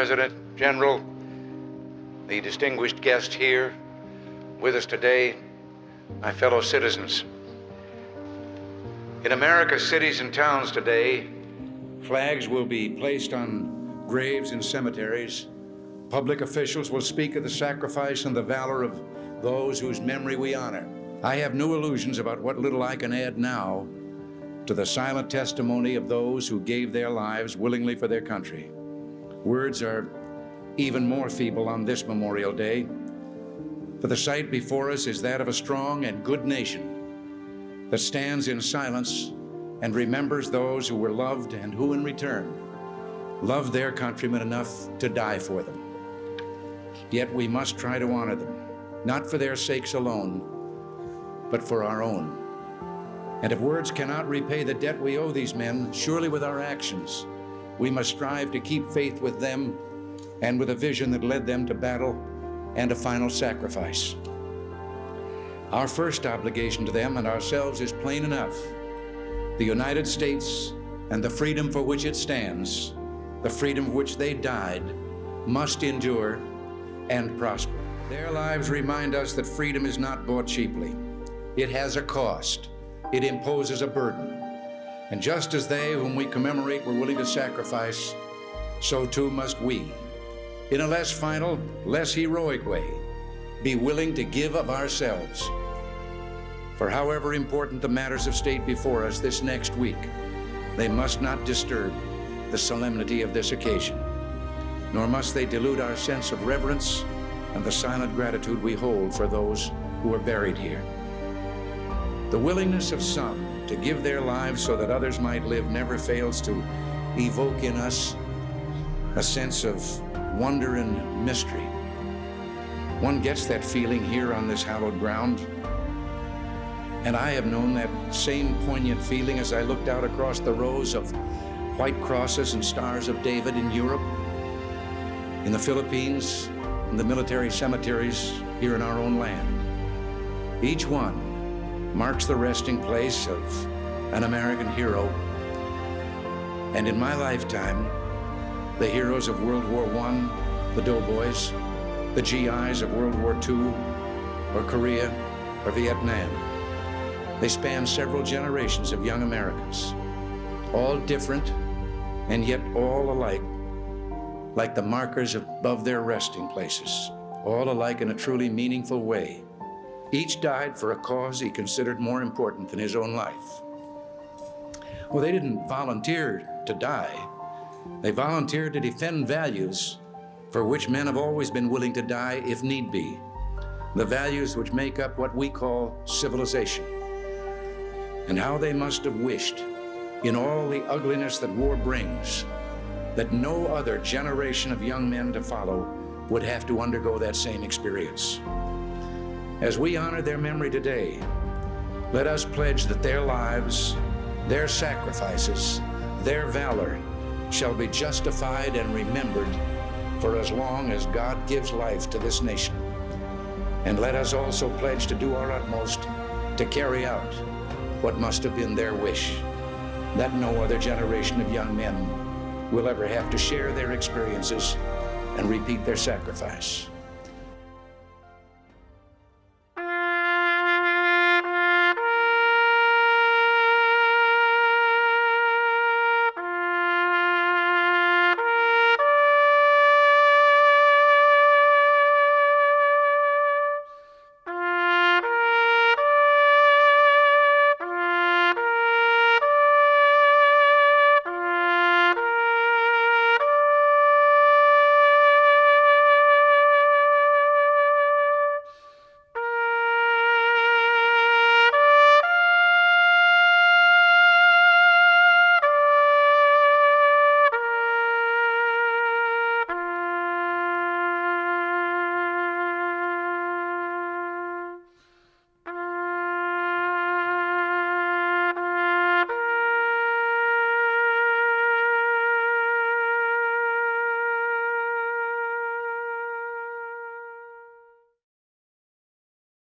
President, General, the distinguished guest here with us today, my fellow citizens. In America's cities and towns today, flags will be placed on graves in cemeteries. Public officials will speak of the sacrifice and the valor of those whose memory we honor. I have no illusions about what little I can add now to the silent testimony of those who gave their lives willingly for their country. Words are even more feeble on this Memorial Day, for the sight before us is that of a strong and good nation that stands in silence and remembers those who were loved and who, in return, loved their countrymen enough to die for them. Yet we must try to honor them, not for their sakes alone, but for our own. And if words cannot repay the debt we owe these men, surely with our actions, we must strive to keep faith with them and with a vision that led them to battle and a final sacrifice. Our first obligation to them and ourselves is plain enough. The United States and the freedom for which it stands, the freedom for which they died, must endure and prosper. Their lives remind us that freedom is not bought cheaply. It has a cost. It imposes a burden. And just as they whom we commemorate were willing to sacrifice, so too must we, in a less final, less heroic way, be willing to give of ourselves. For however important the matters of state before us this next week, they must not disturb the solemnity of this occasion, nor must they dilute our sense of reverence and the silent gratitude we hold for those who are buried here. The willingness of some to give their lives so that others might live never fails to evoke in us a sense of wonder and mystery. One gets that feeling here on this hallowed ground, and I have known that same poignant feeling as I looked out across the rows of white crosses and stars of David in Europe, in the Philippines, in the military cemeteries here in our own land. Each one marks the resting place of an American hero. And in my lifetime, the heroes of World War I, the doughboys, the GIs of World War II, or Korea, or Vietnam, they span several generations of young Americans, all different and yet all alike, like the markers above their resting places, all alike in a truly meaningful way. Each died for a cause he considered more important than his own life. Well, they didn't volunteer to die. They volunteered to defend values for which men have always been willing to die if need be, the values which make up what we call civilization. And how they must have wished, in all the ugliness that war brings, that no other generation of young men to follow would have to undergo that same experience. As we honor their memory today, let us pledge that their lives, their sacrifices, their valor shall be justified and remembered for as long as God gives life to this nation. And let us also pledge to do our utmost to carry out what must have been their wish, that no other generation of young men will ever have to share their experiences and repeat their sacrifice.